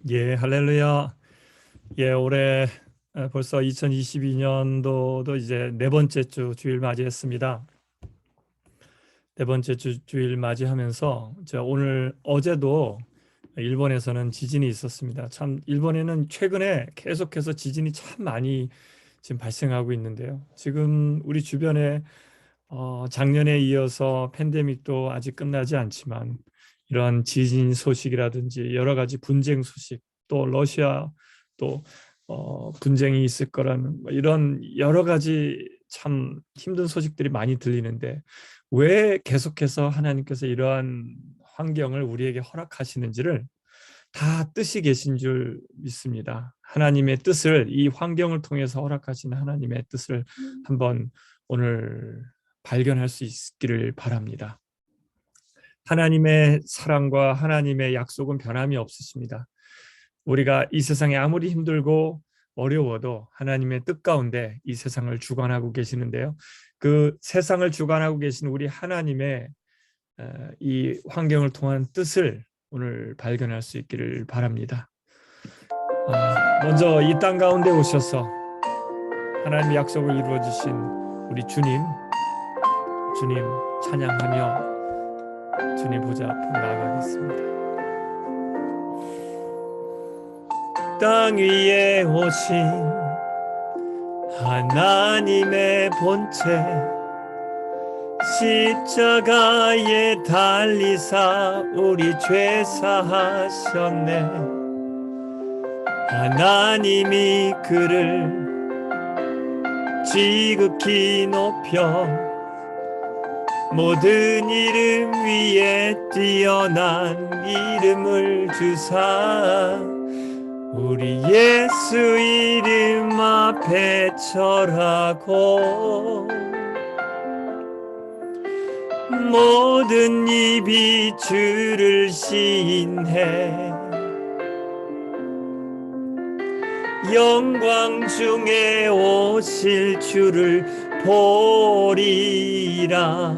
예, 할렐루야. 예, 올해 벌써 2022년도도 이제 네 번째 주일 맞이했습니다. 네 번째 주일 맞이하면서 오늘 어제도 일본에서는 지진이 있었습니다. 참 일본에는 최근에 계속해서 지진이 참 많이 지금 발생하고 있는데요. 지금 우리 주변에 작년에 이어서 팬데믹도 아직 끝나지 않지만 이러한 지진 소식이라든지 여러 가지 분쟁 소식, 또 러시아 또 분쟁이 있을 거라는 이런 여러 가지 참 힘든 소식들이 많이 들리는데 왜 계속해서 하나님께서 이러한 환경을 우리에게 허락하시는지를 다 뜻이 계신 줄 믿습니다. 하나님의 뜻을 이 환경을 통해서 허락하시는 하나님의 뜻을 한번 오늘 발견할 수 있기를 바랍니다. 하나님의 사랑과 하나님의 약속은 변함이 없으십니다. 우리가 이 세상에 아무리 힘들고 어려워도 하나님의 뜻 가운데 이 세상을 주관하고 계시는데요. 그 세상을 주관하고 계신 우리 하나님의 이 환경을 통한 뜻을 오늘 발견할 수 있기를 바랍니다. 먼저 이 땅 가운데 오셔서 하나님의 약속을 이루어 주신 우리 주님 찬양하며 주님 보좌 앞으로 나아가겠습니다. 땅 위에 오신 하나님의 본체 십자가에 달리사 우리 죄 사하셨네. 하나님이 그를 지극히 높여 모든 이름 위에 뛰어난 이름을 주사 우리 예수 이름 앞에 절하고 모든 입이 주를 시인해 영광 중에 오실 주를 보리라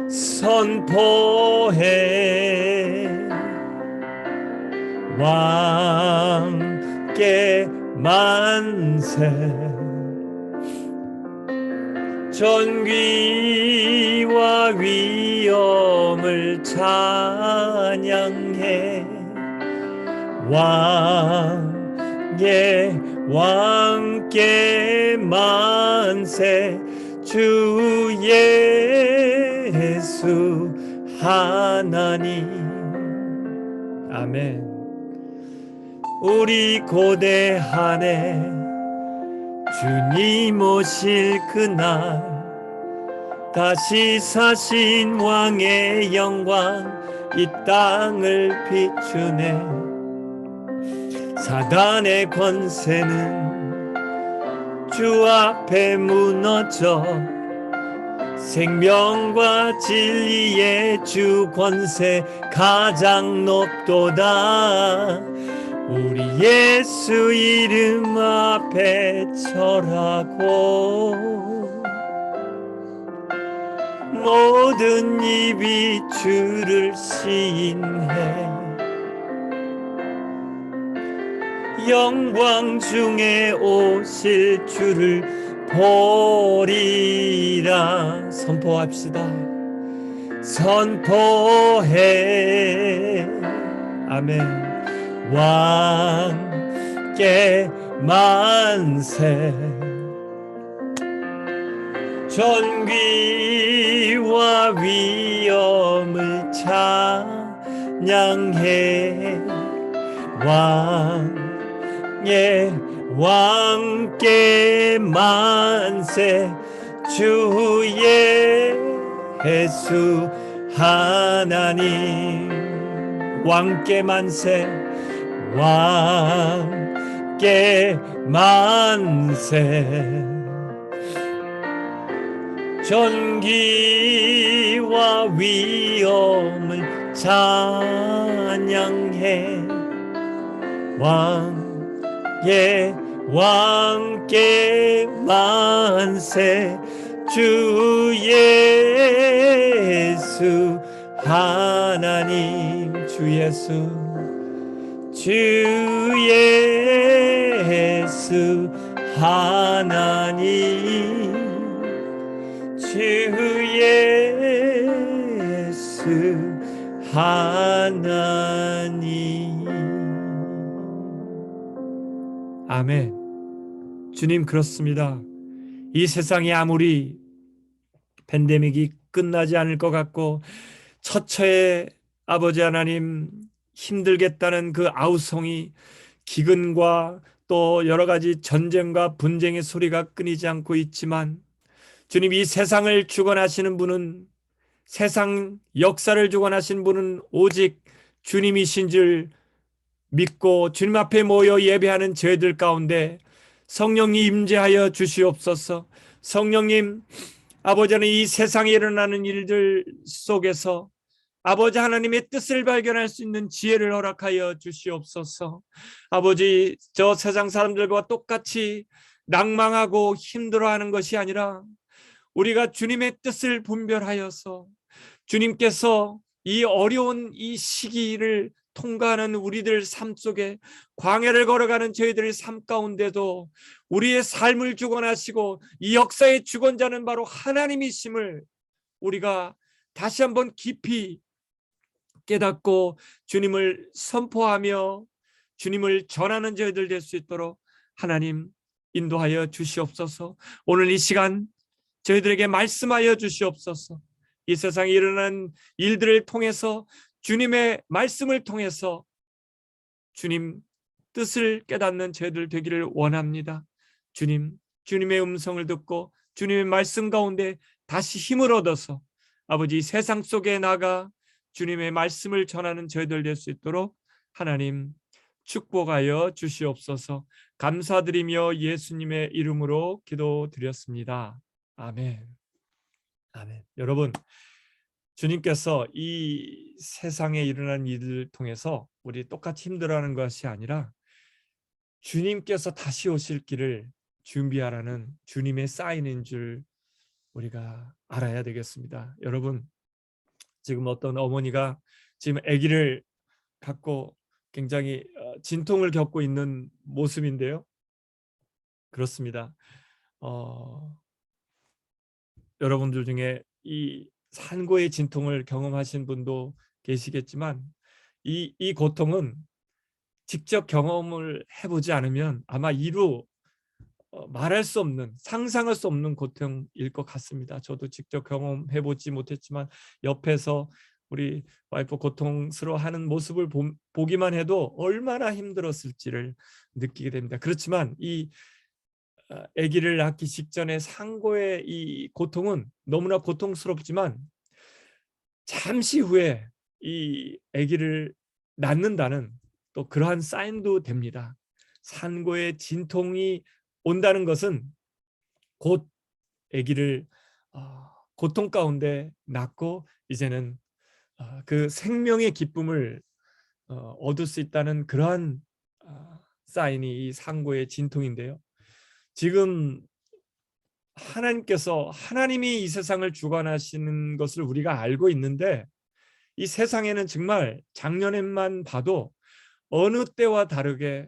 선포해 왕께 만세 존귀와 위엄을 찬양해 왕의 왕께 만세 주 예수 하나님 아멘. 우리 고대하네 주님 오실 그날 다시 사신 왕의 영광 이 땅을 비추네. 사단의 권세는 주 앞에 무너져 생명과 진리의 주 권세 가장 높도다. 우리 예수 이름 앞에 절하고 모든 입이 주를 시인해 영광 중에 오실 주를 보리라. 선포합시다. 선포해 아멘. 왕께 만세 존귀와 위엄을 찬양해 왕의 왕께 만세 주 예수 하나님 왕께 만세 왕께 만세 존귀와 위엄을 찬양해 왕의 왕께 만세 주 예수 하나님 주 예수 주 예수 하나님, 주 예수 하나님. 아멘. 주님, 그렇습니다. 이 세상이 아무리 팬데믹이 끝나지 않을 것 같고 처처에 아버지 하나님 힘들겠다는 그 아우성이, 기근과 또 여러 가지 전쟁과 분쟁의 소리가 끊이지 않고 있지만, 주님, 이 세상을 주관하시는 분은, 세상 역사를 주관하시는 분은 오직 주님이신 줄 믿고 주님 앞에 모여 예배하는 저희들 가운데 성령님 임재하여 주시옵소서. 성령님, 아버지 하나님, 이 세상에 일어나는 일들 속에서 아버지 하나님의 뜻을 발견할 수 있는 지혜를 허락하여 주시옵소서. 아버지, 저 세상 사람들과 똑같이 낭망하고 힘들어하는 것이 아니라 우리가 주님의 뜻을 분별하여서 주님께서 이 어려운 이 시기를 통과하는 우리들 삶 속에, 광야를 걸어가는 저희들의 삶 가운데도 우리의 삶을 주관하시고 이 역사의 주권자는 바로 하나님이심을 우리가 다시 한번 깊이 깨닫고 주님을 선포하며 주님을 전하는 저희들 될 수 있도록 하나님 인도하여 주시옵소서. 오늘 이 시간 저희들에게 말씀하여 주시옵소서. 이 세상에 일어난 일들을 통해서 주님의 말씀을 통해서 주님 뜻을 깨닫는 저희들 되기를 원합니다. 주님, 주님의 음성을 듣고 주님의 말씀 가운데 다시 힘을 얻어서 아버지 세상 속에 나가 주님의 말씀을 전하는 저희들 될 수 있도록 하나님 축복하여 주시옵소서. 감사드리며 예수님의 이름으로 기도드렸습니다. 아멘. 아멘. 여러분, 주님께서 이 세상에 일어난 일을 통해서 우리 똑같이 힘들어하는 것이 아니라 주님께서 다시 오실 길을 준비하라는 주님의 사인인 줄 우리가 알아야 되겠습니다. 여러분, 지금 어떤 어머니가 지금 아기를 갖고 굉장히 진통을 겪고 있는 모습인데요. 그렇습니다. 여러분들 중에 이 산고의 진통을 경험하신 분도 계시겠지만 이 고통은 직접 경험을 해보지 않으면 아마 이루 말할 수 없는, 상상할 수 없는 고통일 것 같습니다. 저도 직접 경험해보지 못했지만 옆에서 우리 와이프 고통스러워하는 모습을 보기만 해도 얼마나 힘들었을지를 느끼게 됩니다. 그렇지만 이 아기를 낳기 직전에 상고의 이 고통은 너무나 고통스럽지만 잠시 후에 이 아기를 낳는다는 또 그러한 사인도 됩니다. 산고의 진통이 온다는 것은 곧 아기를 고통 가운데 낳고 이제는 그 생명의 기쁨을 얻을 수 있다는 그러한 사인이 이 상고의 진통인데요. 지금 하나님이 이 세상을 주관하시는 것을 우리가 알고 있는데 이 세상에는 정말 작년에만 봐도 어느 때와 다르게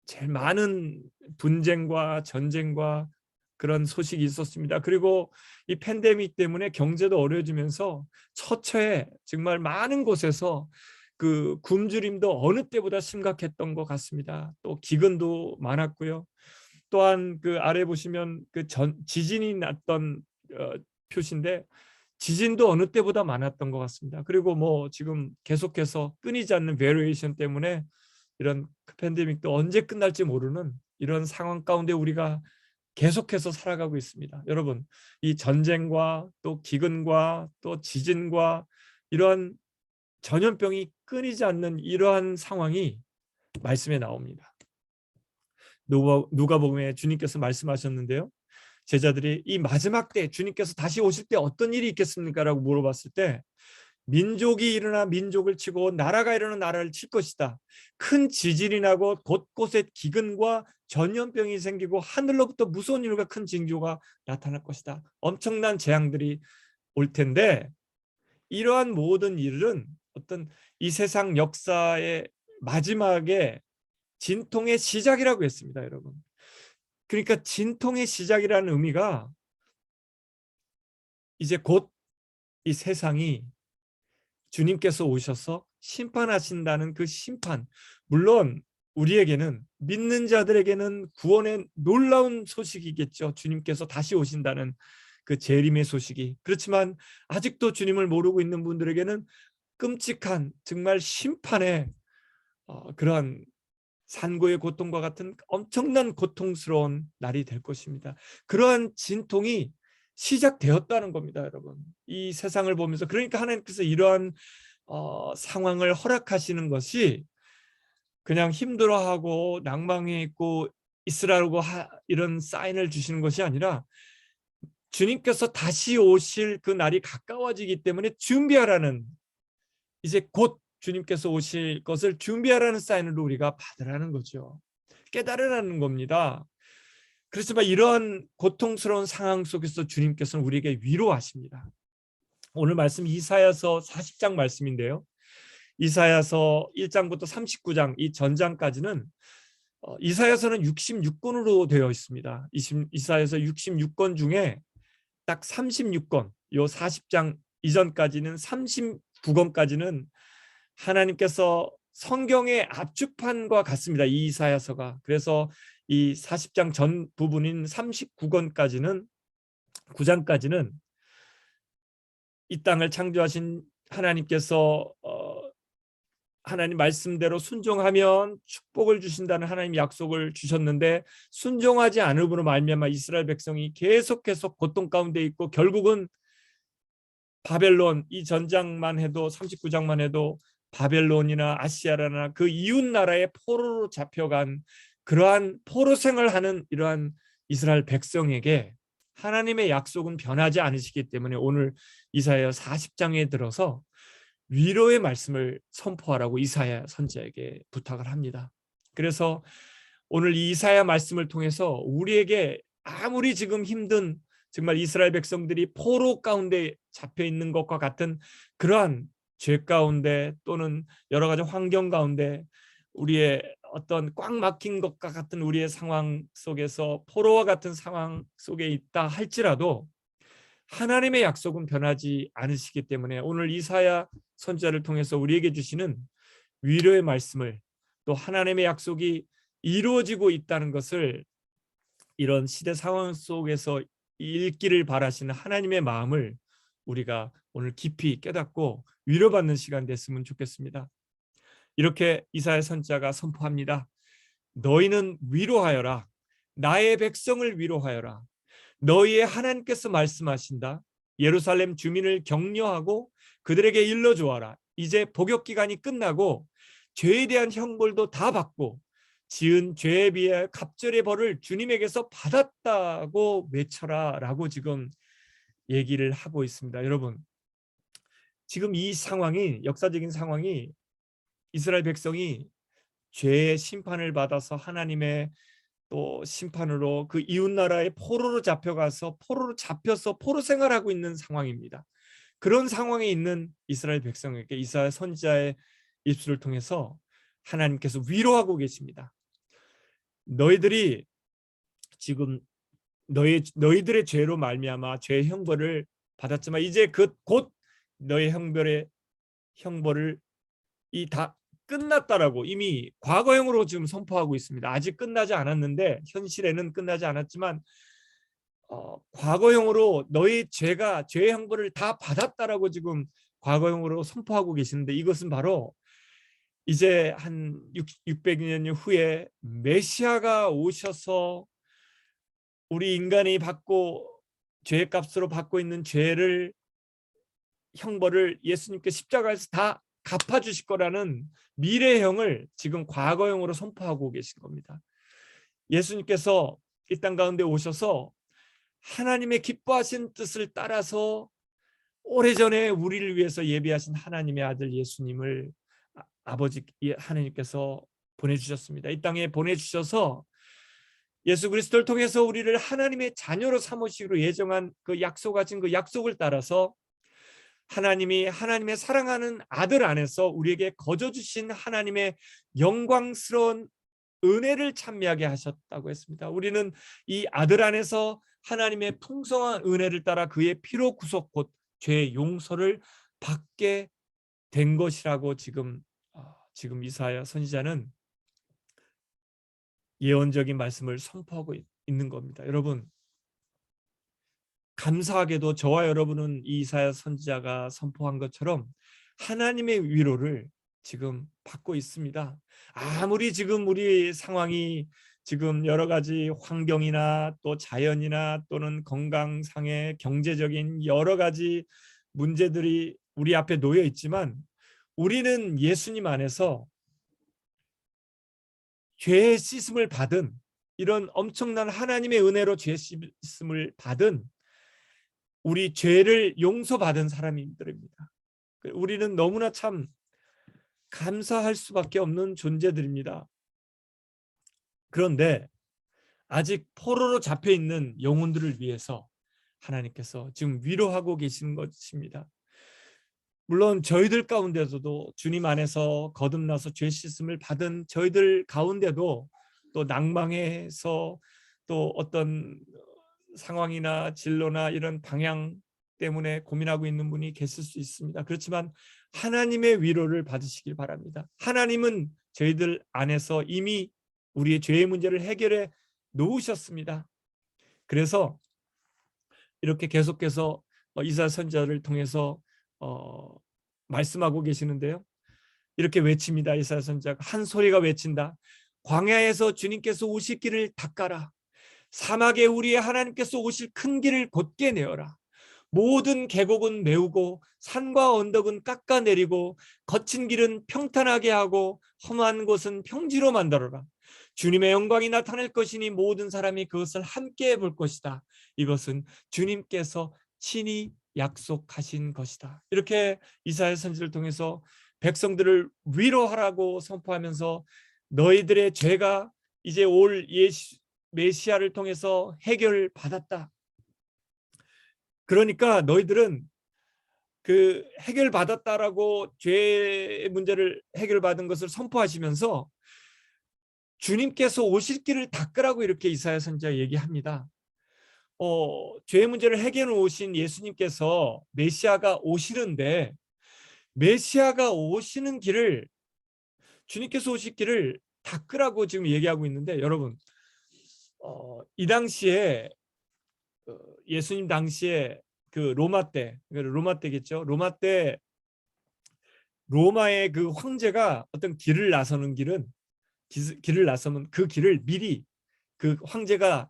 제일 많은 분쟁과 전쟁과 그런 소식이 있었습니다. 그리고 이 팬데믹 때문에 경제도 어려워지면서 처처에 정말 많은 곳에서 그 굶주림도 어느 때보다 심각했던 것 같습니다. 또 기근도 많았고요. 또한 그 아래 보시면 그 지진이 났던 표시인데 지진도 어느 때보다 많았던 것 같습니다. 그리고 뭐 지금 계속해서 끊이지 않는 베리에이션 때문에 이런 팬데믹도 언제 끝날지 모르는 이런 상황 가운데 우리가 계속해서 살아가고 있습니다. 여러분, 이 전쟁과 또 기근과 또 지진과 이러한 전염병이 끊이지 않는 이러한 상황이 말씀에 나옵니다. 누가복음에 주님께서 말씀하셨는데요. 제자들이 이 마지막 때 주님께서 다시 오실 때 어떤 일이 있겠습니까? 라고 물어봤을 때 민족이 일어나 민족을 치고 나라가 일어나 나라를 칠 것이다. 큰 지진이 나고 곳곳에 기근과 전염병이 생기고 하늘로부터 무서운 일과 큰 징조가 나타날 것이다. 엄청난 재앙들이 올 텐데 이러한 모든 일은 어떤 이 세상 역사의 마지막에 진통의 시작이라고 했습니다, 여러분. 그러니까 진통의 시작이라는 의미가 이제 곧 이 세상이 주님께서 오셔서 심판하신다는 그 심판, 물론 우리에게는, 믿는 자들에게는 구원의 놀라운 소식이겠죠. 주님께서 다시 오신다는 그 재림의 소식이. 그렇지만 아직도 주님을 모르고 있는 분들에게는 끔찍한 정말 심판의 그러한 산고의 고통과 같은 엄청난 고통스러운 날이 될 것입니다. 그러한 진통이 시작되었다는 겁니다, 여러분. 이 세상을 보면서. 그러니까 하나님께서 이러한 상황을 허락하시는 것이 그냥 힘들어하고 낭망해 있고 있으라고 이런 사인을 주시는 것이 아니라 주님께서 다시 오실 그 날이 가까워지기 때문에 준비하라는, 이제 곧 주님께서 오실 것을 준비하라는 사인으로 우리가 받으라는 거죠. 깨달으라는 겁니다. 그렇지만 이러한 고통스러운 상황 속에서 주님께서는 우리에게 위로하십니다. 오늘 말씀 이사야서 40장 말씀인데요. 이사야서 1장부터 39장 이 전장까지는 이사야서는 66권으로 되어 있습니다. 이사야서 66권 중에 딱 36권, 요 40장 이전까지는 39권까지는 하나님께서 성경의 압축판과 같습니다. 이 이사야서가. 그래서 이 40장 전 부분인 39권까지는 9장까지는 이 땅을 창조하신 하나님께서 하나님 말씀대로 순종하면 축복을 주신다는 하나님 약속을 주셨는데 순종하지 않음으로 말미암아 이스라엘 백성이 계속해서 고통 가운데 있고 결국은 바벨론, 이 전장만 해도 39장만 해도 바벨론이나 아시아라나 그 이웃 나라의 포로로 잡혀간 그러한 포로 생활하는 이러한 이스라엘 백성에게 하나님의 약속은 변하지 않으시기 때문에 오늘 이사야 40장에 들어서 위로의 말씀을 선포하라고 이사야 선지자에게 부탁을 합니다. 그래서 오늘 이 이사야 말씀을 통해서 우리에게 아무리 지금 힘든, 정말 이스라엘 백성들이 포로 가운데 잡혀 있는 것과 같은 그러한 죄 가운데 또는 여러 가지 환경 가운데 우리의 어떤 꽉 막힌 것과 같은 우리의 상황 속에서 포로와 같은 상황 속에 있다 할지라도 하나님의 약속은 변하지 않으시기 때문에 오늘 이사야 선지자를 통해서 우리에게 주시는 위로의 말씀을, 또 하나님의 약속이 이루어지고 있다는 것을 이런 시대 상황 속에서 읽기를 바라시는 하나님의 마음을 우리가 오늘 깊이 깨닫고 위로받는 시간 됐으면 좋겠습니다. 이렇게 이사야 선지자가 선포합니다. 너희는 위로하여라. 나의 백성을 위로하여라. 너희의 하나님께서 말씀하신다. 예루살렘 주민을 격려하고 그들에게 일러주어라. 이제 복역 기간이 끝나고 죄에 대한 형벌도 다 받고 지은 죄에 비해 갑절의 벌을 주님에게서 받았다고 외쳐라 라고 지금 얘기를 하고 있습니다. 여러분, 지금 이 상황이, 역사적인 상황이 이스라엘 백성이 죄의 심판을 받아서 하나님의 또 심판으로 그 이웃 나라의 포로로 잡혀가서 포로 생활하고 있는 상황입니다. 그런 상황에 있는 이스라엘 백성에게 이사야 선지자의 입술을 통해서 하나님께서 위로하고 계십니다. 너희들이 지금 너희들의 죄로 말미암아 죄의 형벌을 받았지만 이제 곧 너희 형벌을 이 다 끝났다라고 이미 과거형으로 지금 선포하고 있습니다. 아직 끝나지 않았는데, 현실에는 끝나지 않았지만 과거형으로 너희 죄의 형벌을 다 받았다라고 지금 과거형으로 선포하고 계시는데, 이것은 바로 이제 한 600년 후에 메시아가 오셔서 우리 인간이 죄값으로 받고 있는 죄를 형벌을 예수님께 십자가에서 다 갚아주실 거라는 미래형을 지금 과거형으로 선포하고 계신 겁니다. 예수님께서 이 땅 가운데 오셔서 하나님의 기뻐하신 뜻을 따라서 오래전에 우리를 위해서 예비하신 하나님의 아들 예수님을 아버지 하나님께서 보내주셨습니다. 이 땅에 보내주셔서 예수 그리스도를 통해서 우리를 하나님의 자녀로 삼으시기로 예정한 그 약속하신 그 약속을 따라서 하나님이 하나님의 사랑하는 아들 안에서 우리에게 거저 주신 하나님의 영광스러운 은혜를 찬미하게 하셨다고 했습니다. 우리는 이 아들 안에서 하나님의 풍성한 은혜를 따라 그의 피로 구속 곧 죄의 용서를 받게 된 것이라고 지금 이사야 선지자는 예언적인 말씀을 선포하고 있는 겁니다. 여러분, 감사하게도 저와 여러분은 이 이사야 선지자가 선포한 것처럼 하나님의 위로를 지금 받고 있습니다. 아무리 지금 우리 상황이 지금 여러 가지 환경이나 또 자연이나 또는 건강상의 경제적인 여러 가지 문제들이 우리 앞에 놓여 있지만 우리는 예수님 안에서 죄 씻음을 받은, 이런 엄청난 하나님의 은혜로 죄 씻음을 받은, 우리 죄를 용서받은 사람들입니다. 우리는 너무나 참 감사할 수밖에 없는 존재들입니다. 그런데 아직 포로로 잡혀 있는 영혼들을 위해서 하나님께서 지금 위로하고 계시는 것입니다. 물론 저희들 가운데서도 주님 안에서 거듭나서 죄 씻음을 받은 저희들 가운데도 또 낭망해서 또 어떤 상황이나 진로나 이런 방향 때문에 고민하고 있는 분이 계실 수 있습니다. 그렇지만 하나님의 위로를 받으시길 바랍니다. 하나님은 저희들 안에서 이미 우리의 죄의 문제를 해결해 놓으셨습니다. 그래서 이렇게 계속해서 이사야 선지자를 통해서 말씀하고 계시는데요. 이렇게 외칩니다. 이사야 선지자가 한 소리가 외친다. 광야에서 주님께서 오실 길을 닦아라. 사막에 우리의 하나님께서 오실 큰 길을 곧게 내어라. 모든 계곡은 메우고 산과 언덕은 깎아내리고 거친 길은 평탄하게 하고 험한 곳은 평지로 만들어라. 주님의 영광이 나타날 것이니 모든 사람이 그것을 함께 볼 것이다. 이것은 주님께서 친히 약속하신 것이다. 이렇게 이사야 선지를 통해서 백성들을 위로하라고 선포하면서 너희들의 죄가 이제 올 메시아를 통해서 해결받았다. 그러니까 너희들은 그 해결받았다라고 죄의 문제를 해결받은 것을 선포하시면서 주님께서 오실 길을 닦으라고 이렇게 이사야 선지자가 얘기합니다. 죄의 문제를 해결해 오신 예수님께서 메시아가 오시는데 메시아가 오시는 길을, 주님께서 오실 길을 닦으라고 지금 얘기하고 있는데, 여러분 이 당시에 예수님 당시에 그 로마 때겠죠. 로마 때 로마의 그 황제가 어떤 길을 나서는 길을 나서면 그 길을 미리 그 황제가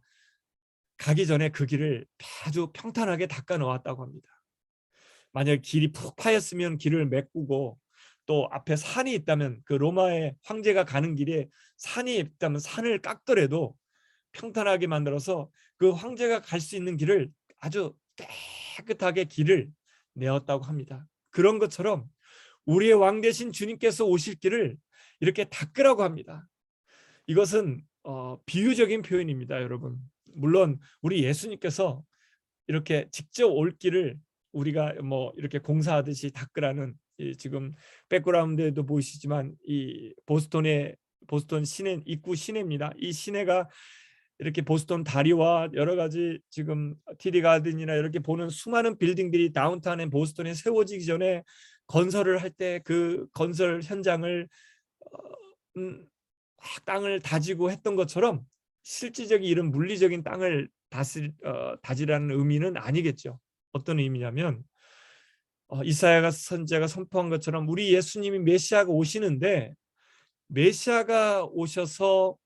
가기 전에 그 길을 아주 평탄하게 닦아 놓았다고 합니다. 만약 길이 푹 파였으면 길을 메꾸고 또 앞에 산이 있다면 그 로마의 황제가 가는 길에 산이 있다면 산을 깎더라도 평탄하게 만들어서 그 황제가 갈 수 있는 길을 아주 깨끗하게 길을 내었다고 합니다. 그런 것처럼 우리의 왕 되신 주님께서 오실 길을 이렇게 닦으라고 합니다. 이것은 비유적인 표현입니다, 여러분. 물론 우리 예수님께서 이렇게 직접 올 길을 우리가 뭐 이렇게 공사하듯이 닦으라는, 지금 백그라운드에도 보이시지만 이 보스턴 시내, 입구 시내입니다. 이 시내가 이렇게 보스턴 다리와 여러 가지 지금 TD 가든이나 이렇게 보는 수많은 빌딩들이 다운타운의 보스턴에 세워지기 전에 건설을 할 때 그 건설 현장을 땅을 다지고 했던 것처럼 실질적인 이런 물리적인 땅을 다지라는 의미는 아니겠죠. 어떤 의미냐면 이사야 선지자가 선포한 것처럼 우리 예수님이 메시아가 오시는데 메시아가 오셔서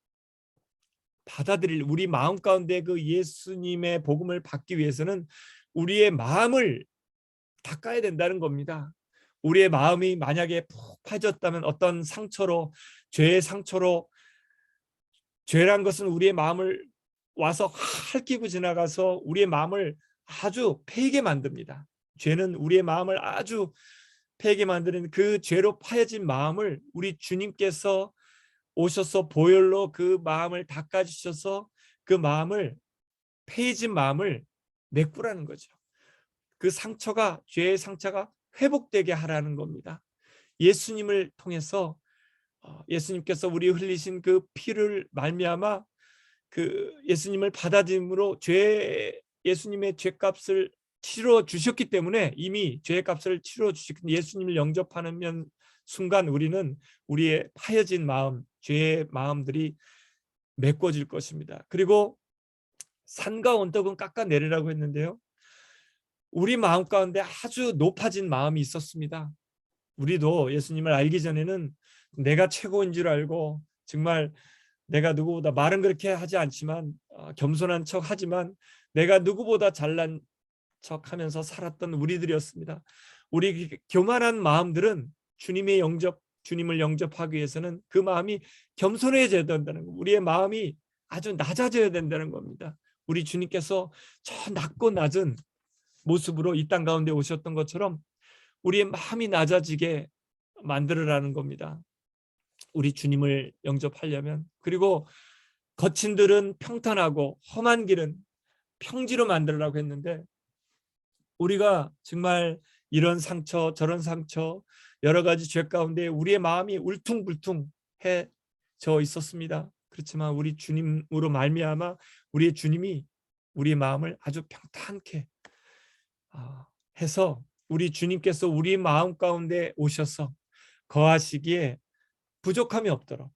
받아들일 우리 마음 가운데 그 예수님의 복음을 받기 위해서는 우리의 마음을 닦아야 된다는 겁니다. 우리의 마음이 만약에 푹 파졌다면 어떤 상처로, 죄의 상처로, 죄란 것은 우리의 마음을 와서 핥히고 지나가서 우리의 마음을 아주 패이게 만듭니다. 죄는 우리의 마음을 아주 패이게 만드는 그 죄로 파여진 마음을 우리 주님께서 오셔서 보혈로 그 마음을 닦아주셔서 그 마음을, 패해진 마음을 메꾸라는 거죠. 그 상처가, 죄의 상처가 회복되게 하라는 겁니다. 예수님을 통해서 예수님께서 우리 흘리신 그 피를 말미암아 그 예수님을 받아들임으로 예수님의 죄값을 치러 주셨기 때문에, 이미 죄값을 치러 주셨기 때문에 예수님을 영접하는 순간 우리는 우리의 파여진 마음, 죄의 마음들이 메꿔질 것입니다. 그리고 산과 언덕은 깎아내리라고 했는데요, 우리 마음 가운데 아주 높아진 마음이 있었습니다. 우리도 예수님을 알기 전에는 내가 최고인 줄 알고, 정말 내가 누구보다, 말은 그렇게 하지 않지만 겸손한 척 하지만 내가 누구보다 잘난 척 하면서 살았던 우리들이었습니다. 우리 교만한 마음들은 주님을 영접하기 위해서는 그 마음이 겸손해져야 된다는 거, 우리의 마음이 아주 낮아져야 된다는 겁니다. 우리 주님께서 저 낮고 낮은 모습으로 이 땅 가운데 오셨던 것처럼 우리의 마음이 낮아지게 만들어라는 겁니다. 우리 주님을 영접하려면. 그리고 거친 들은 평탄하고 험한 길은 평지로 만들라고 했는데, 우리가 정말 이런 상처 저런 상처 여러 가지 죄 가운데 우리의 마음이 울퉁불퉁해져 있었습니다. 그렇지만 우리 주님으로 말미암아 우리의 주님이 우리의 마음을 아주 평탄케 해서, 우리 주님께서 우리 마음 가운데 오셔서 거하시기에 부족함이 없도록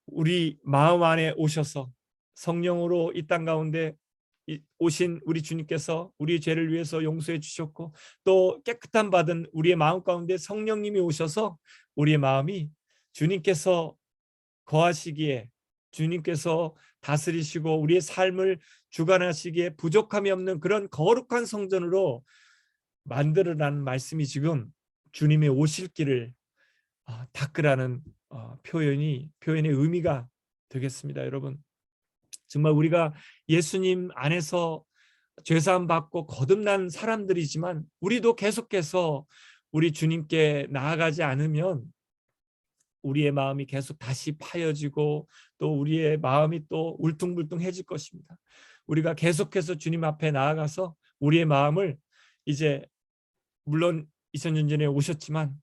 우리 마음 안에 오셔서 성령으로 이 땅 가운데 오신 우리 주님께서 우리 죄를 위해서 용서해 주셨고, 또 깨끗한 받은 우리의 마음 가운데 성령님이 오셔서 우리의 마음이 주님께서 거하시기에, 주님께서 다스리시고 우리의 삶을 주관하시기에 부족함이 없는 그런 거룩한 성전으로 만들어라는 말씀이 지금 주님의 오실 길을 닦으라는 표현의 의미가 되겠습니다. 여러분, 정말 우리가 예수님 안에서 죄사함 받고 거듭난 사람들이지만 우리도 계속해서 우리 주님께 나아가지 않으면 우리의 마음이 계속 다시 파여지고 또 우리의 마음이 또 울퉁불퉁해질 것입니다. 우리가 계속해서 주님 앞에 나아가서 우리의 마음을, 이제 물론 2000년 전에 오셨지만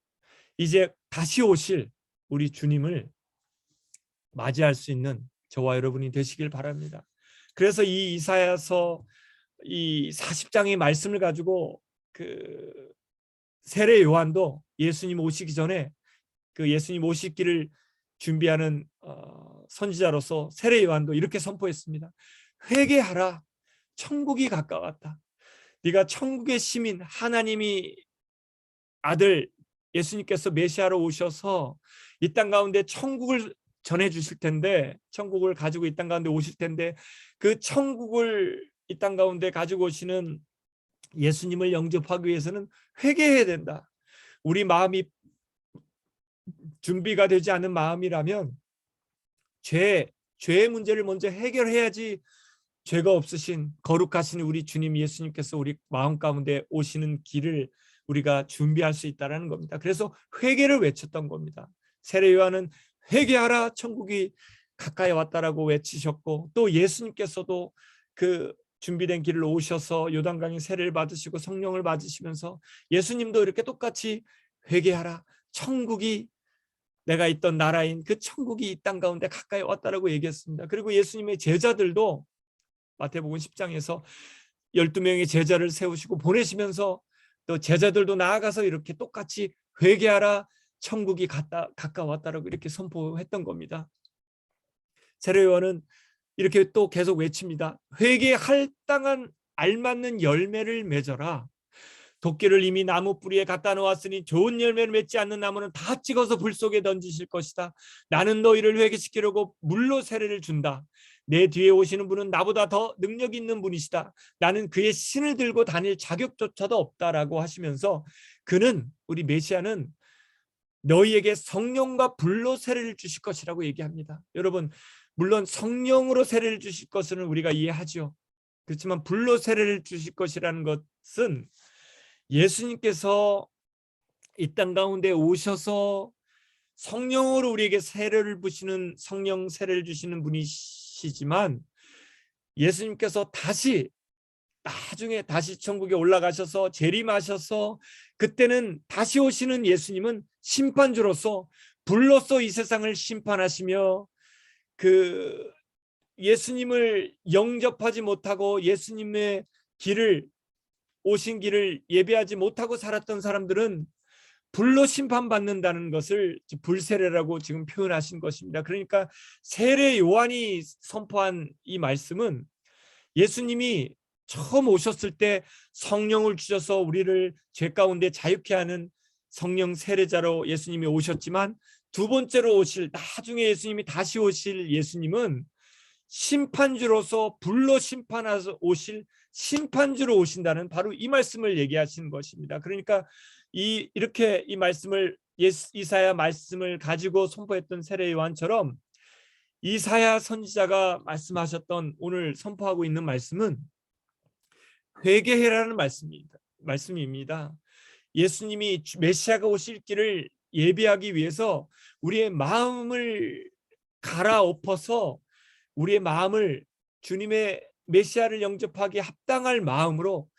이제 다시 오실 우리 주님을 맞이할 수 있는 저와 여러분이 되시길 바랍니다. 그래서 이 이사야서 이 40장의 말씀을 가지고 그 세례 요한도 예수님 오시기 전에 그 예수님 오시기를 준비하는 선지자로서 세례 요한도 이렇게 선포했습니다. 회개하라, 천국이 가까웠다. 네가 천국의 시민, 하나님이 아들 예수님께서 메시아로 오셔서 이 땅 가운데 천국을 전해 주실 텐데, 천국을 가지고 이 땅 가운데 오실 텐데, 그 천국을 이 땅 가운데 가지고 오시는 예수님을 영접하기 위해서는 회개해야 된다. 우리 마음이 준비가 되지 않은 마음이라면 죄의 문제를 먼저 해결해야지 죄가 없으신 거룩하신 우리 주님 예수님께서 우리 마음 가운데 오시는 길을 우리가 준비할 수 있다는 겁니다. 그래서 회개를 외쳤던 겁니다. 세례 요한은 회개하라, 천국이 가까이 왔다라고 외치셨고, 또 예수님께서도 그 준비된 길을 오셔서 요단강에 세례를 받으시고 성령을 받으시면서 예수님도 이렇게 똑같이 회개하라, 천국이, 내가 있던 나라인 그 천국이 이 땅 가운데 가까이 왔다라고 얘기했습니다. 그리고 예수님의 제자들도 마태복음 10장에서 12명의 제자를 세우시고 보내시면서 또 제자들도 나아가서 이렇게 똑같이 회개하라, 천국이 가까웠다라고 이렇게 선포했던 겁니다. 세례 요한은 이렇게 또 계속 외칩니다. 회개할 땅한 알맞는 열매를 맺어라. 도끼를 이미 나무 뿌리에 갖다 놓았으니 좋은 열매를 맺지 않는 나무는 다 찍어서 불 속에 던지실 것이다. 나는 너희를 회개시키려고 물로 세례를 준다. 내 뒤에 오시는 분은 나보다 더 능력 있는 분이시다. 나는 그의 신을 들고 다닐 자격조차도 없다라고 하시면서, 그는, 우리 메시아는 너희에게 성령과 불로 세례를 주실 것이라고 얘기합니다. 여러분, 물론 성령으로 세례를 주실 것은 우리가 이해하죠. 그렇지만 불로 세례를 주실 것이라는 것은 예수님께서 이 땅 가운데 오셔서 성령으로 우리에게 세례를 부시는, 성령 세례를 주시는 분이시지만 예수님께서 다시 나중에 다시 천국에 올라가셔서 재림하셔서 그때는 다시 오시는 예수님은 심판주로서 불로써 이 세상을 심판하시며 그 예수님을 영접하지 못하고 예수님의 길을 오신 길을 예배하지 못하고 살았던 사람들은 불로 심판받는다는 것을 불세례라고 지금 표현하신 것입니다. 그러니까 세례 요한이 선포한 이 말씀은 예수님이 처음 오셨을 때 성령을 주셔서 우리를 죄 가운데 자유케 하는 성령 세례자로 예수님이 오셨지만 두 번째로 오실 나중에 예수님이 다시 오실 예수님은 심판주로서 불로 심판하서 오실 심판주로 오신다는 바로 이 말씀을 얘기하시는 것입니다. 그러니까 이렇게 이 말씀을 이사야 말씀을 가지고 선포했던 세례 요한처럼 이사야 선지자가 말씀하셨던 오늘 선포하고 있는 말씀은 회개해라는 말씀입니다. 예수님이 메시아가 오실 길을 예비하기 위해서 우리의 마음을 갈아엎어서 우리의 마음을 주님의 메시아를 영접하기 합당할 마음으로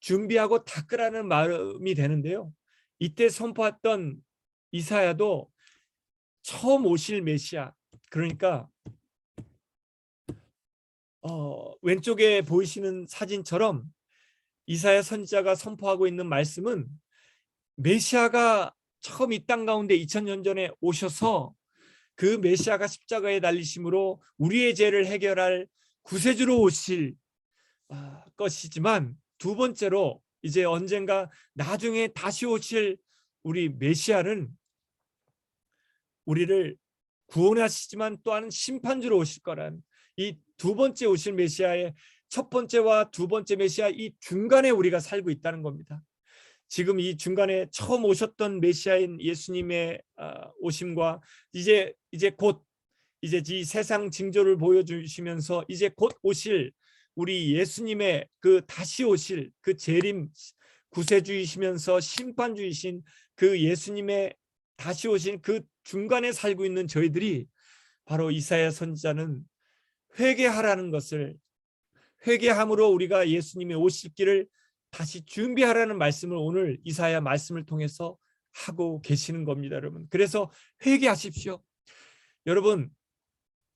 준비하고 닦으라는 마음이 되는데요. 이때 선포했던 이사야도 처음 오실 메시아, 그러니까 왼쪽에 보이시는 사진처럼 이사야 선지자가 선포하고 있는 말씀은 메시아가 처음 이 땅 가운데 2000년 전에 오셔서 그 메시아가 십자가에 달리심으로 우리의 죄를 해결할 구세주로 오실 것이지만 두 번째로 이제 언젠가 나중에 다시 오실 우리 메시아는 우리를 구원하시지만 또한 심판주로 오실 거란 이 두 번째 오실 메시아의 첫 번째와 두 번째 메시아 이 중간에 우리가 살고 있다는 겁니다. 지금 이 중간에 처음 오셨던 메시아인 예수님의 오심과 이제 곧 이제 이 세상 징조를 보여주시면서 이제 곧 오실 우리 예수님의 그 다시 오실 그 재림 구세주이시면서 심판주이신 그 예수님의 다시 오신 그 중간에 살고 있는 저희들이 바로 이사야 선지자는 회개하라는 것을 회개함으로 우리가 예수님의 오실 길을 다시 준비하라는 말씀을 오늘 이사야 말씀을 통해서 하고 계시는 겁니다, 여러분. 그래서 회개하십시오. 여러분,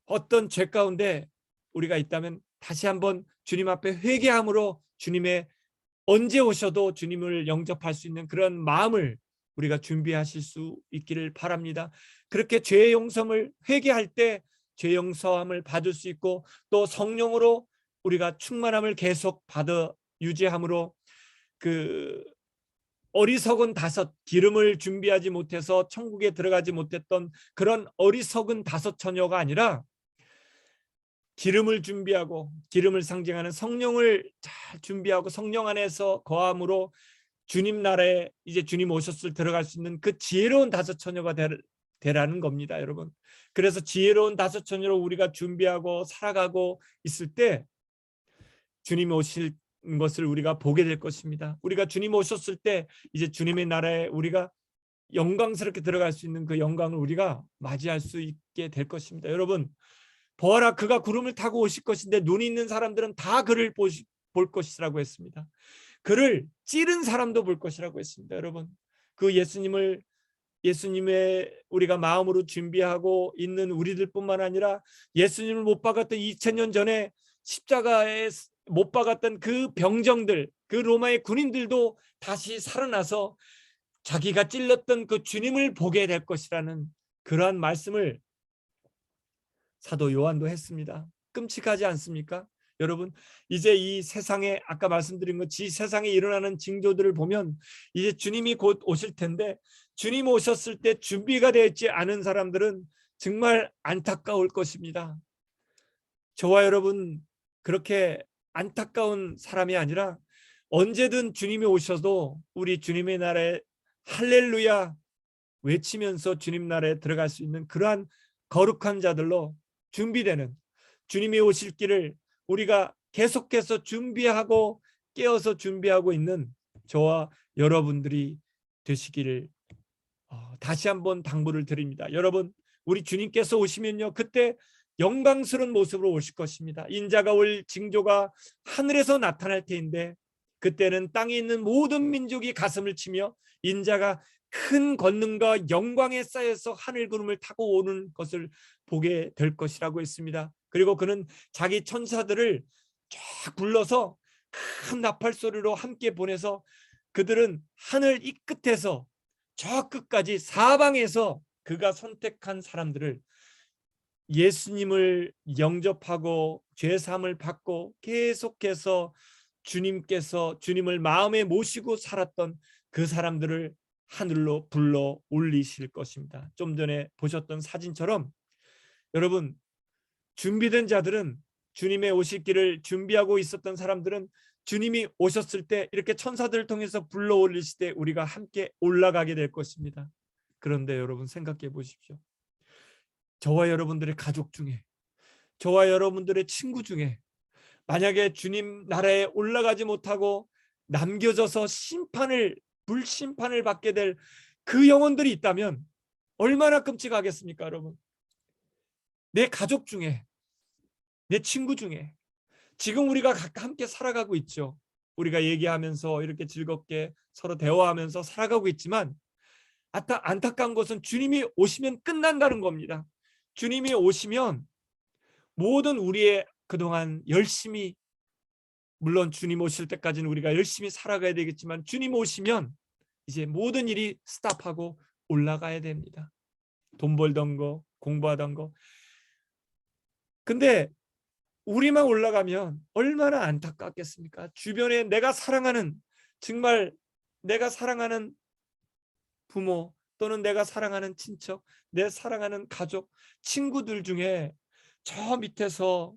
어떤 죄 가운데 우리가 있다면 다시 한번 주님 앞에 회개함으로 주님의 언제 오셔도 주님을 영접할 수 있는 그런 마음을 우리가 준비하실 수 있기를 바랍니다. 그렇게 죄의 용서를 회개할 때 죄 용서함을 받을 수 있고 또 성령으로 우리가 충만함을 계속 받아 유지함으로 그 어리석은 다섯 기름을 준비하지 못해서 천국에 들어가지 못했던 그런 어리석은 다섯 처녀가 아니라 기름을 준비하고 기름을 상징하는 성령을 잘 준비하고 성령 안에서 거함으로 주님 나라에 이제 주님 오셨을 들어갈 수 있는 그 지혜로운 다섯 처녀가 되라는 겁니다, 여러분. 그래서 지혜로운 다섯 처녀로 우리가 준비하고 살아가고 있을 때 주님이 오실 것을 우리가 보게 될 것입니다. 우리가 주님 오셨을 때 이제 주님의 나라에 우리가 영광스럽게 들어갈 수 있는 그 영광을 우리가 맞이할 수 있게 될 것입니다. 여러분, 보아라 그가 구름을 타고 오실 것인데 눈이 있는 사람들은 다 그를 볼 것이라고 했습니다. 그를 찌른 사람도 볼 것이라고 했습니다. 여러분, 그 예수님의 우리가 마음으로 준비하고 있는 우리들뿐만 아니라 예수님을 못 박았던 2000년 전에 십자가에 못 박았던 그 병정들, 그 로마의 군인들도 다시 살아나서 자기가 찔렀던 그 주님을 보게 될 것이라는 그러한 말씀을 사도 요한도 했습니다. 끔찍하지 않습니까? 여러분, 이제 이 세상에 아까 말씀드린 것이 세상에 일어나는 징조들을 보면 이제 주님이 곧 오실 텐데 주님 오셨을 때 준비가 되지 않은 사람들은 정말 안타까울 것입니다. 저와 여러분 그렇게 안타까운 사람이 아니라 언제든 주님이 오셔도 우리 주님의 나라에 할렐루야 외치면서 주님 나라에 들어갈 수 있는 그러한 거룩한 자들로 준비되는 주님이 오실 길을 우리가 계속해서 준비하고 깨어서 준비하고 있는 저와 여러분들이 되시기를 다시 한번 당부를 드립니다. 여러분, 우리 주님께서 오시면요, 그때 영광스러운 모습으로 오실 것입니다. 인자가 올 징조가 하늘에서 나타날 테인데 그때는 땅에 있는 모든 민족이 가슴을 치며 인자가 큰 권능과 영광에 쌓여서 하늘 구름을 타고 오는 것을 보게 될 것이라고 했습니다. 그리고 그는 자기 천사들을 쫙 불러서 큰 나팔 소리로 함께 보내서 그들은 하늘 이 끝에서 저 끝까지 사방에서 그가 선택한 사람들을 예수님을 영접하고 죄사함을 받고 계속해서 주님께서 주님을 마음에 모시고 살았던 그 사람들을 하늘로 불러 올리실 것입니다. 좀 전에 보셨던 사진처럼 여러분, 준비된 자들은, 주님의 오실 길을 준비하고 있었던 사람들은 주님이 오셨을 때 이렇게 천사들을 통해서 불러 올리실 때 우리가 함께 올라가게 될 것입니다. 그런데 여러분, 생각해 보십시오. 저와 여러분들의 가족 중에, 저와 여러분들의 친구 중에 만약에 주님 나라에 올라가지 못하고 남겨져서 불심판을 받게 될 그 영혼들이 있다면 얼마나 끔찍하겠습니까, 여러분? 내 가족 중에, 내 친구 중에 지금 우리가 함께 살아가고 있죠. 우리가 얘기하면서 이렇게 즐겁게 서로 대화하면서 살아가고 있지만 안타까운 것은 주님이 오시면 끝난다는 겁니다. 주님이 오시면 모든 우리의 그동안 열심히, 물론 주님 오실 때까지는 우리가 열심히 살아가야 되겠지만 주님 오시면 이제 모든 일이 스탑하고 올라가야 됩니다. 돈 벌던 거, 공부하던 거. 근데 우리만 올라가면 얼마나 안타깝겠습니까? 주변에 정말 내가 사랑하는 부모 또는 내가 사랑하는 친척, 내 사랑하는 가족, 친구들 중에 저 밑에서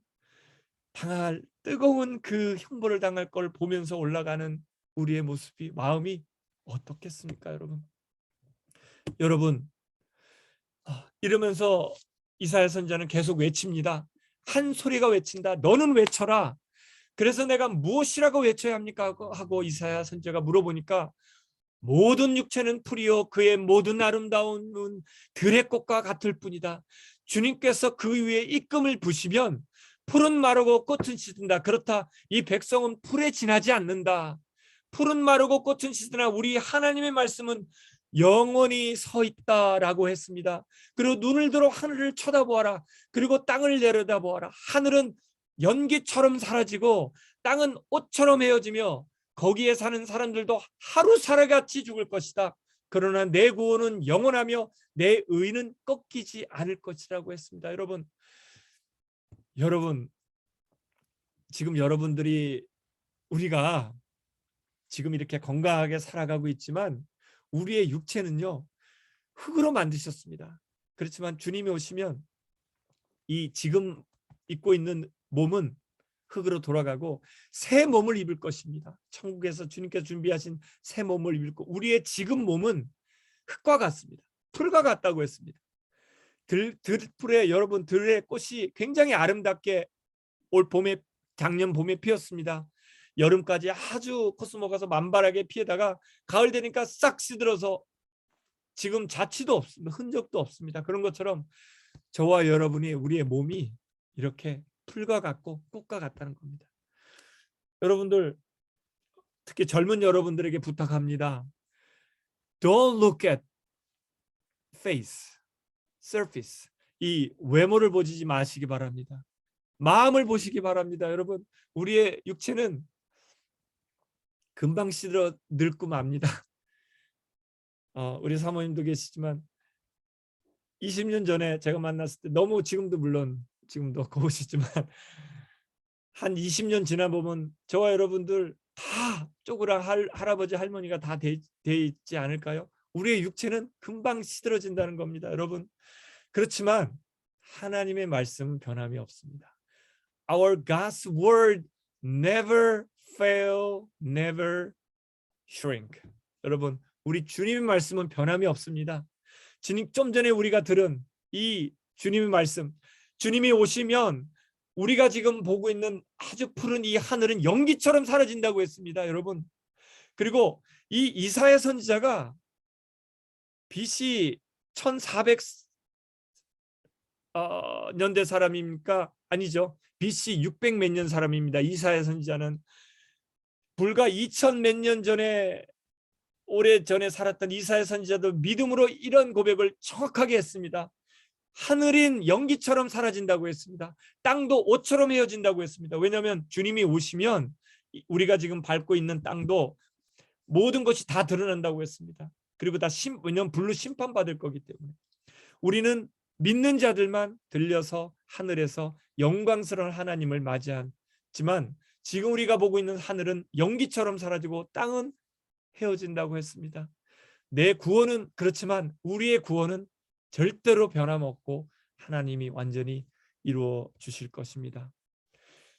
당할 뜨거운 그 형벌을 당할 걸 보면서 올라가는 우리의 모습이, 마음이 어떻겠습니까, 여러분? 여러분, 이러면서 이사야 선지자는 계속 외칩니다. 한 소리가 외친다. 너는 외쳐라. 그래서 내가 무엇이라고 외쳐야 합니까? 하고 이사야 선지자가 물어보니까 모든 육체는 풀이요 그의 모든 아름다움은 들의 꽃과 같을 뿐이다. 주님께서 그 위에 입금을 부시면 풀은 마르고 꽃은 시든다. 그렇다 이 백성은 풀에 지나지 않는다. 풀은 마르고 꽃은 시드나 우리 하나님의 말씀은 영원히 서 있다라고 했습니다. 그리고 눈을 들어 하늘을 쳐다보아라. 그리고 땅을 내려다보아라. 하늘은 연기처럼 사라지고 땅은 옷처럼 헤어지며 거기에 사는 사람들도 하루살이같이 죽을 것이다. 그러나 내 구원은 영원하며 내 의는 꺾이지 않을 것이라고 했습니다. 여러분 지금 여러분들이, 우리가 지금 이렇게 건강하게 살아가고 있지만 우리의 육체는요 흙으로 만드셨습니다. 그렇지만 주님이 오시면 이 지금 입고 있는 몸은 흙으로 돌아가고 새 몸을 입을 것입니다. 천국에서 주님께서 준비하신 새 몸을 입을 것. 우리의 지금 몸은 흙과 같습니다. 풀과 같다고 했습니다. 들풀에 여러분, 들의 꽃이 굉장히 아름답게 올 봄에, 작년 봄에 피었습니다. 여름까지 아주 코스모가서 만발하게 피다가 가을 되니까 싹 시들어서 지금 자취도 없습니다. 흔적도 없습니다. 그런 것처럼 저와 여러분이, 우리의 몸이 이렇게 풀과 같고 꽃과 같다는 겁니다. 여러분들, 특히 젊은 여러분들에게 부탁합니다. Don't look at face, surface. 이 외모를 보지 마시기 바랍니다. 마음을 보시기 바랍니다. 여러분, 우리의 육체는 금방 시들어 늙고 맙니다. 우리 사모님도 계시지만 20년 전에 제가 만났을 때, 너무 지금도 물론 지금도 고우시지만 한 20년 지나 보면 저와 여러분들 다 쪼그라 할아버지 할머니가 다 돼 있지 않을까요? 우리의 육체는 금방 시들어진다는 겁니다. 여러분, 그렇지만 하나님의 말씀은 변함이 없습니다. Our God's word never fail, never shrink. 여러분, 우리 주님의 말씀은 변함이 없습니다. 좀 전에 우리가 들은 이 주님의 말씀, 주님이 오시면 우리가 지금 보고 있는 아주 푸른 이 하늘은 연기처럼 사라진다고 했습니다. 여러분, 그리고 이 이사야 선지자가 BC 년대 사람입니까? 아니죠. BC 600 몇 년 사람입니다. 이사야 선지자는 불과 2000 몇 년 전에 오래 전에 살았던 이사야 선지자도 믿음으로 이런 고백을 정확하게 했습니다. 하늘인 연기처럼 사라진다고 했습니다. 땅도 옷처럼 헤어진다고 했습니다. 왜냐하면 주님이 오시면 우리가 지금 밟고 있는 땅도 모든 것이 다 드러난다고 했습니다. 그리고 왜냐하면 불로 심판받을 거기 때문에 우리는 믿는 자들만 들려서 하늘에서 영광스러운 하나님을 맞이하지만 지금 우리가 보고 있는 하늘은 연기처럼 사라지고 땅은 헤어진다고 했습니다. 내 구원은 그렇지만 우리의 구원은 절대로 변함없고 하나님이 완전히 이루어 주실 것입니다.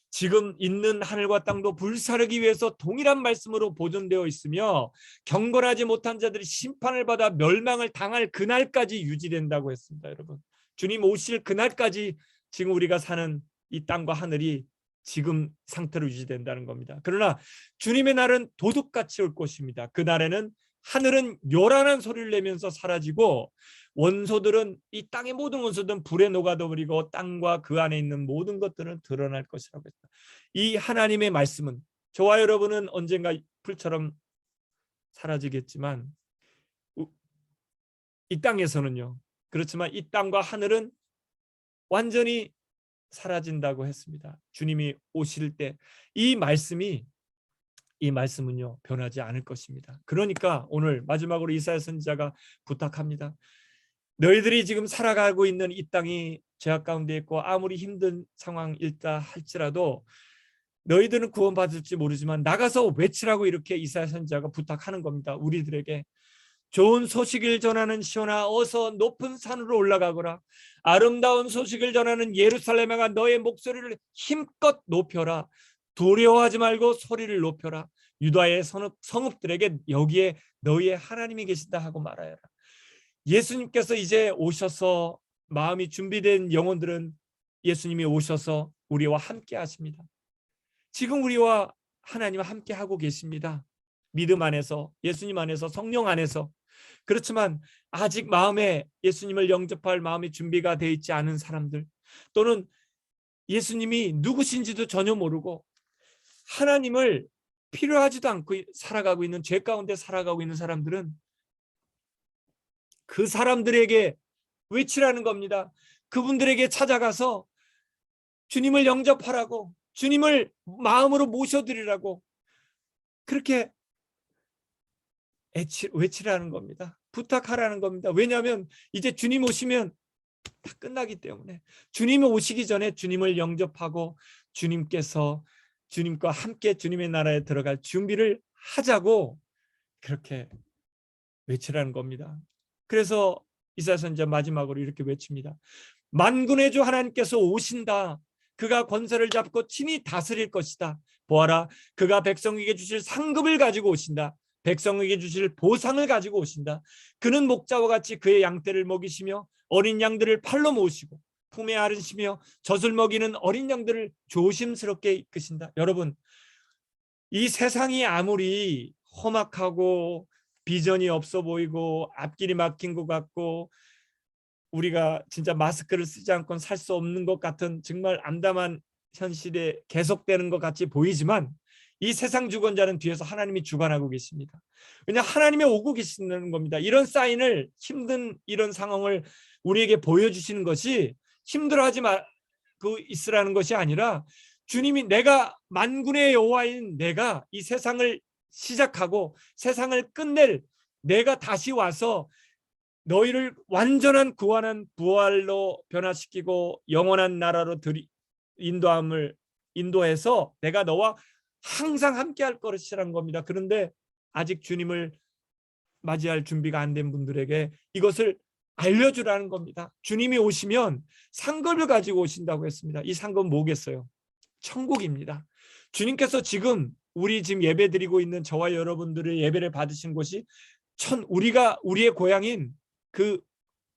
지금 있는 하늘과 땅도 불사르기 위해서 동일한 말씀으로 보존되어 있으며 경건하지 못한 자들이 심판을 받아 멸망을 당할 그날까지 유지된다고 했습니다. 여러분, 주님 오실 그날까지 지금 우리가 사는 이 땅과 하늘이 지금 상태로 유지된다는 겁니다. 그러나 주님의 날은 도둑같이 올 것입니다. 그날에는 하늘은 요란한 소리를 내면서 사라지고 원소들은 이 땅의 모든 원소들은 불에 녹아버리고 땅과 그 안에 있는 모든 것들은 드러날 것이라고 했다. 이 하나님의 말씀은 저와 여러분은 언젠가 불처럼 사라지겠지만 이 땅에서는요. 그렇지만 이 땅과 하늘은 완전히 사라진다고 했습니다. 주님이 오실 때 이 말씀은요 변하지 않을 것입니다. 그러니까 오늘 마지막으로 이사야 선지자가 부탁합니다. 너희들이 지금 살아가고 있는 이 땅이 죄악 가운데 있고 아무리 힘든 상황일다 할지라도 너희들은 구원받을지 모르지만 나가서 외치라고 이렇게 이사야 선지자가 부탁하는 겁니다. 우리들에게 좋은 소식을 전하는 시온아 어서 높은 산으로 올라가거라. 아름다운 소식을 전하는 예루살렘아 너의 목소리를 힘껏 높여라. 두려워하지 말고 소리를 높여라. 유다의 성읍들에게 여기에 너희의 하나님이 계신다 하고 말하여라. 예수님께서 이제 오셔서 마음이 준비된 영혼들은 예수님이 오셔서 우리와 함께 하십니다. 지금 우리와 하나님과 함께 하고 계십니다. 믿음 안에서, 예수님 안에서, 성령 안에서. 그렇지만 아직 마음에 예수님을 영접할 마음의 준비가 되어 있지 않은 사람들, 또는 예수님이 누구신지도 전혀 모르고 하나님을 필요하지도 않고 살아가고 있는, 죄 가운데 살아가고 있는 사람들은 그 사람들에게 외치라는 겁니다. 그분들에게 찾아가서 주님을 영접하라고, 주님을 마음으로 모셔드리라고 그렇게 외치라는 겁니다. 부탁하라는 겁니다. 왜냐하면 이제 주님 오시면 다 끝나기 때문에 주님이 오시기 전에 주님을 영접하고 주님과 함께 주님의 나라에 들어갈 준비를 하자고 그렇게 외치라는 겁니다. 그래서 이사야 선지자 마지막으로 이렇게 외칩니다. 만군의 주 하나님께서 오신다. 그가 권세를 잡고 친히 다스릴 것이다. 보아라, 그가 백성에게 주실 상급을 가지고 오신다. 백성에게 주실 보상을 가지고 오신다. 그는 목자와 같이 그의 양떼를 먹이시며 어린 양들을 팔로 모으시고 품에 안으시며 젖을 먹이는 어린 양들을 조심스럽게 이끄신다. 여러분, 이 세상이 아무리 험악하고 비전이 없어 보이고 앞길이 막힌 것 같고 우리가 진짜 마스크를 쓰지 않고는 살 수 없는 것 같은 정말 암담한 현실에 계속되는 것 같이 보이지만 이 세상 주권자는 뒤에서 하나님이 주관하고 계십니다. 왜냐, 하나님이 오고 계시는 겁니다. 이런 사인을, 힘든 이런 상황을 우리에게 보여주시는 것이 힘들어하지 말고 있으라는 것이 아니라 주님이, 내가 만군의 여호와인 내가 이 세상을 시작하고 세상을 끝낼, 내가 다시 와서 너희를 완전한 구원한 부활로 변화시키고 영원한 나라로 인도해서 내가 너와 항상 함께 할 것이라는 겁니다. 그런데 아직 주님을 맞이할 준비가 안 된 분들에게 이것을 알려주라는 겁니다. 주님이 오시면 상급을 가지고 오신다고 했습니다. 이 상급은 뭐겠어요? 천국입니다. 주님께서 지금 예배 드리고 있는 저와 여러분들의 예배를 받으신 곳이 우리의 고향인 그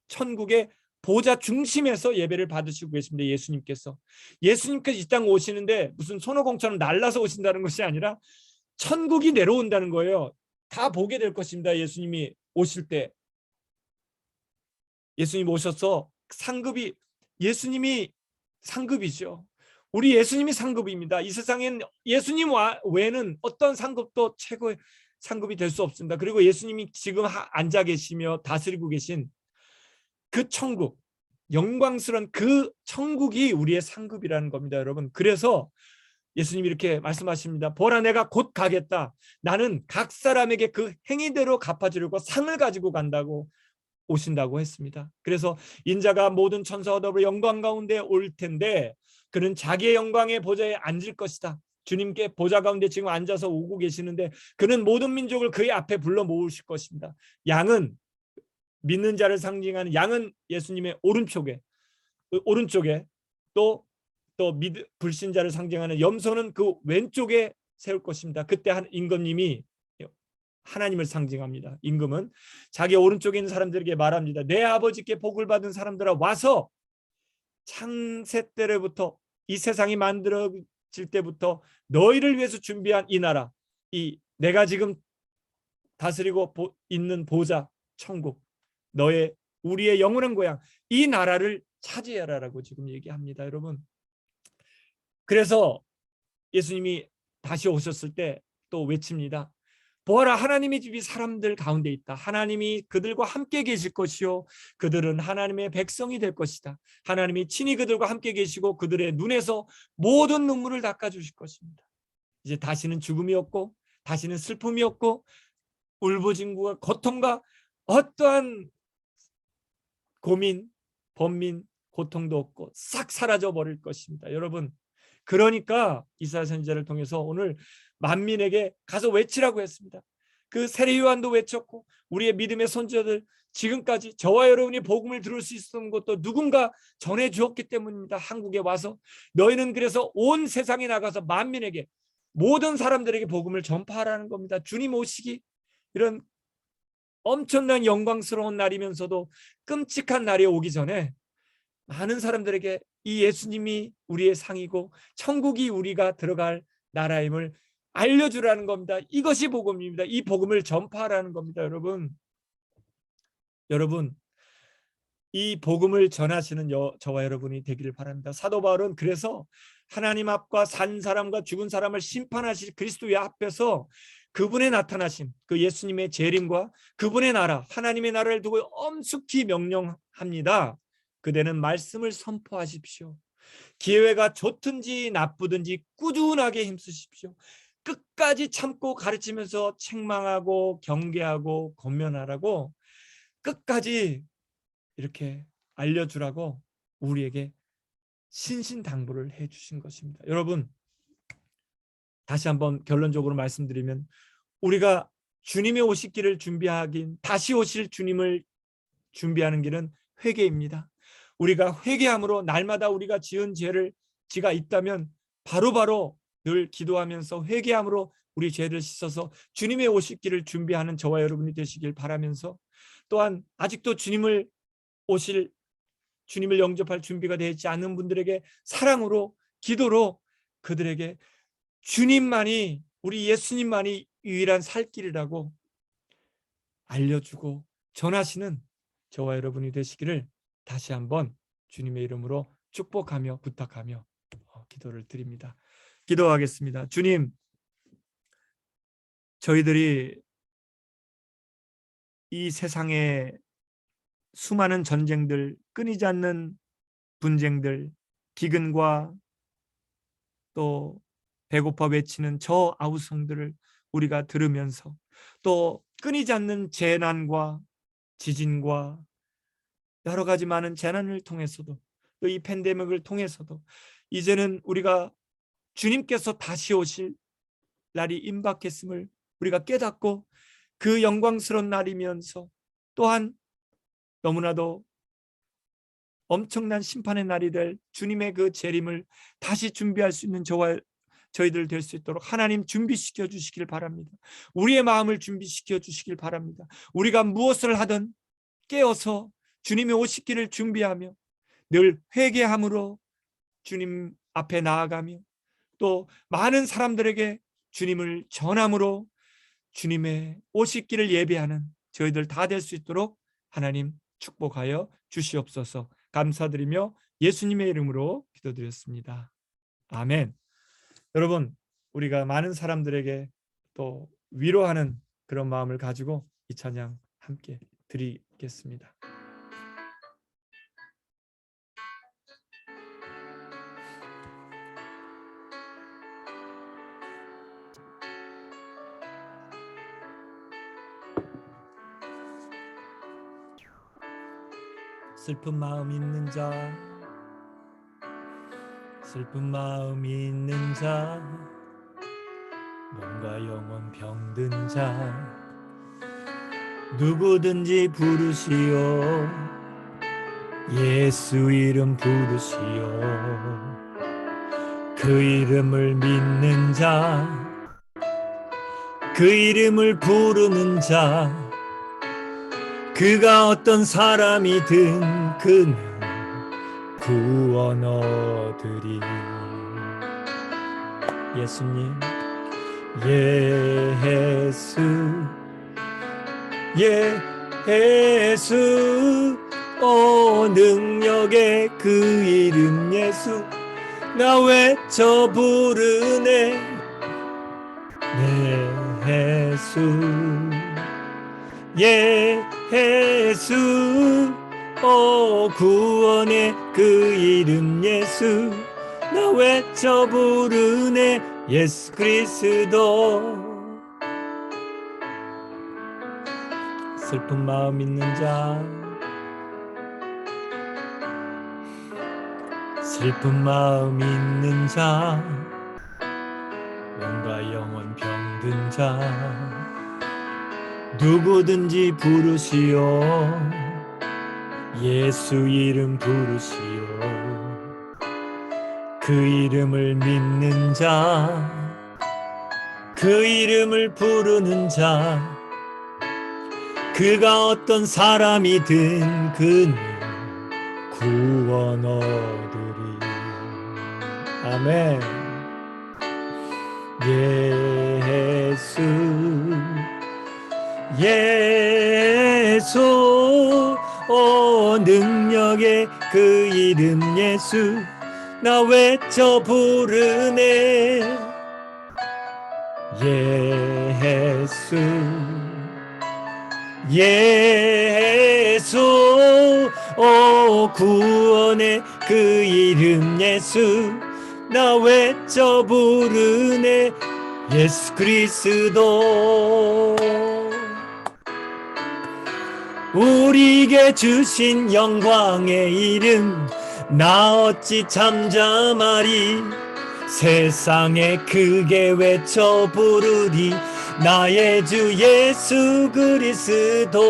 천국의 보좌 중심에서 예배를 받으시고 계십니다. 예수님께서 이 땅 오시는데 무슨 손오공처럼 날라서 오신다는 것이 아니라 천국이 내려온다는 거예요. 다 보게 될 것입니다. 예수님이 오실 때 예수님 오셔서 상급이 예수님이 상급이죠. 우리 예수님이 상급입니다. 이 세상엔 예수님 외에는 어떤 상급도 최고의 상급이 될 수 없습니다. 그리고 예수님이 지금 앉아 계시며 다스리고 계신 그 천국, 영광스러운 그 천국이 우리의 상급이라는 겁니다, 여러분. 그래서 예수님이 이렇게 말씀하십니다. 보라, 내가 곧 가겠다. 나는 각 사람에게 그 행위대로 갚아주려고 상을 가지고 간다고 오신다고 했습니다. 그래서 인자가 모든 천사와 더불어 영광 가운데 올 텐데 그는 자기의 영광의 보좌에 앉을 것이다. 주님께 보좌 가운데 지금 앉아서 오고 계시는데 그는 모든 민족을 그의 앞에 불러 모으실 것입니다. 양은, 믿는 자를 상징하는 양은 예수님의 오른쪽에 또 불신자를 상징하는 염소는 그 왼쪽에 세울 것입니다. 그때 임금님이 하나님을 상징합니다. 임금은 자기 오른쪽에 있는 사람들에게 말합니다. 내 아버지께 복을 받은 사람들아, 와서 창세 때로부터 이 세상이 만들어질 때부터 너희를 위해서 준비한 이 나라, 이 내가 지금 다스리고 있는 보좌, 천국, 우리의 영원한 고향, 이 나라를 차지하라라고 지금 얘기합니다, 여러분. 그래서 예수님이 다시 오셨을 때 또 외칩니다. 보아라, 하나님의 집이 사람들 가운데 있다. 하나님이 그들과 함께 계실 것이요, 그들은 하나님의 백성이 될 것이다. 하나님이 친히 그들과 함께 계시고 그들의 눈에서 모든 눈물을 닦아주실 것입니다. 이제 다시는 죽음이 없고 다시는 슬픔이 없고 울부짖음과 고통과 어떠한 고민, 번민, 고통도 없고 싹 사라져 버릴 것입니다, 여러분. 그러니까 이사야 선지자를 통해서 오늘 만민에게 가서 외치라고 했습니다. 그 세례 요한도 외쳤고 우리의 믿음의 선지자들, 지금까지 저와 여러분이 복음을 들을 수 있었던 것도 누군가 전해 주었기 때문입니다. 한국에 와서 너희는 그래서 온 세상에 나가서 만민에게, 모든 사람들에게 복음을 전파하라는 겁니다. 주님 오시기, 이런 엄청난 영광스러운 날이면서도 끔찍한 날이 오기 전에 많은 사람들에게 이 예수님이 우리의 상이고 천국이 우리가 들어갈 나라임을 알려주라는 겁니다. 이것이 복음입니다. 이 복음을 전파하라는 겁니다, 여러분. 여러분, 이 복음을 전하시는 저와 여러분이 되기를 바랍니다. 사도 바울은 그래서 하나님 앞과 산 사람과 죽은 사람을 심판하실 그리스도의 앞에서 그분의 나타나심, 그 예수님의 재림과 그분의 나라, 하나님의 나라를 두고 엄숙히 명령합니다. 그대는 말씀을 선포하십시오. 기회가 좋든지 나쁘든지 꾸준하게 힘쓰십시오. 끝까지 참고 가르치면서 책망하고 경계하고 권면하라고 끝까지 이렇게 알려주라고 우리에게 신신당부를 해주신 것입니다. 여러분, 다시 한번 결론적으로 말씀드리면 우리가 주님의 오실 길을 준비하긴, 다시 오실 주님을 준비하는 길은 회개입니다. 우리가 회개함으로 날마다 우리가 지은 죄를 지가 있다면 바로바로 늘 기도하면서 회개함으로 우리 죄를 씻어서 주님의 오실 길을 준비하는 저와 여러분이 되시길 바라면서, 또한 아직도 주님을 영접할 준비가 되지 않은 분들에게 사랑으로, 기도로 그들에게 주님만이, 우리 예수님만이 유일한 살 길이라고 알려주고 전하시는 저와 여러분이 되시기를 다시 한번 주님의 이름으로 축복하며 부탁하며 기도를 드립니다. 기도하겠습니다. 주님, 저희들이 이 세상의 수많은 전쟁들, 끊이지 않는 분쟁들, 기근과 또 배고파 외치는 저 아우성들을 우리가 들으면서, 또 끊이지 않는 재난과 지진과 여러 가지 많은 재난을 통해서도, 또 이 팬데믹을 통해서도 이제는 우리가 주님께서 다시 오실 날이 임박했음을 우리가 깨닫고 그 영광스러운 날이면서 또한 너무나도 엄청난 심판의 날이 될 주님의 그 재림을 다시 준비할 수 있는 저희들 될 수 있도록 하나님 준비시켜 주시길 바랍니다. 우리의 마음을 준비시켜 주시길 바랍니다. 우리가 무엇을 하든 깨어서 주님의 오시기를 준비하며 늘 회개함으로 주님 앞에 나아가며 또 많은 사람들에게 주님을 전함으로 주님의 오시기를 예배하는 저희들 다 될 수 있도록 하나님 축복하여 주시옵소서. 감사드리며 예수님의 이름으로 기도드렸습니다. 아멘. 여러분, 우리가 많은 사람들에게 또 위로하는 그런 마음을 가지고 이 찬양 함께 드리겠습니다. 슬픈 마음 있는 자, 슬픈 마음 있는 자, 몸과 영혼 병든 자, 누구든지 부르시오. 예수 이름 부르시오. 그 이름을 믿는 자, 그 이름을 부르는 자, 그가 어떤 사람이든 그는 구원 얻으리. 예수님, 예수, 예수, 능력의 그 이름 예수, 나 외쳐 부르네. 예수, 구원의 그 이름 예수, 나 외쳐 부르네. 예수 그리스도. 슬픈 마음 있는 자, 슬픈 마음 있는 자, 몸과 영혼 병든 자, 누구든지 부르시오. 예수 이름 부르시오. 그 이름을 믿는 자, 그 이름을 부르는 자, 그가 어떤 사람이든 그는 구원 얻으리. 아멘. 예수, 능력의 그 이름 예수, 나 외쳐 부르네. 예수, 구원의 그 이름 예수, 나 외쳐 부르네. 예수 그리스도. 우리에게 주신 영광의 이름, 나 어찌 잠잠하리. 세상에 크게 외쳐 부르리. 나의 주 예수 그리스도.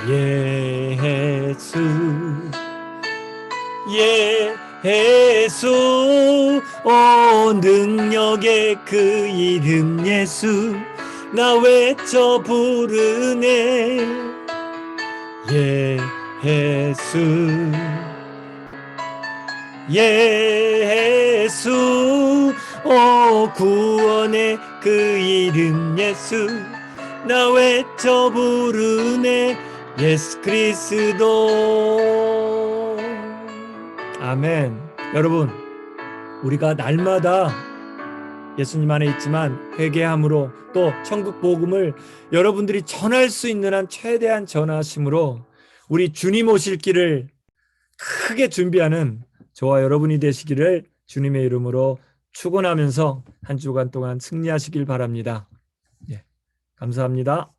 예수, 능력의 그 이름 예수, 나 외쳐 부르네. 예수, 구원의 그 이름 예수, 나 외쳐 부르네. 예수 그리스도. 아멘. 여러분, 우리가 날마다 예수님 안에 있지만 회개함으로 또 천국 복음을 여러분들이 전할 수 있는 한 최대한 전하심으로 우리 주님 오실 길을 크게 준비하는 저와 여러분이 되시기를 주님의 이름으로 축원하면서 한 주간 동안 승리하시길 바랍니다. 감사합니다.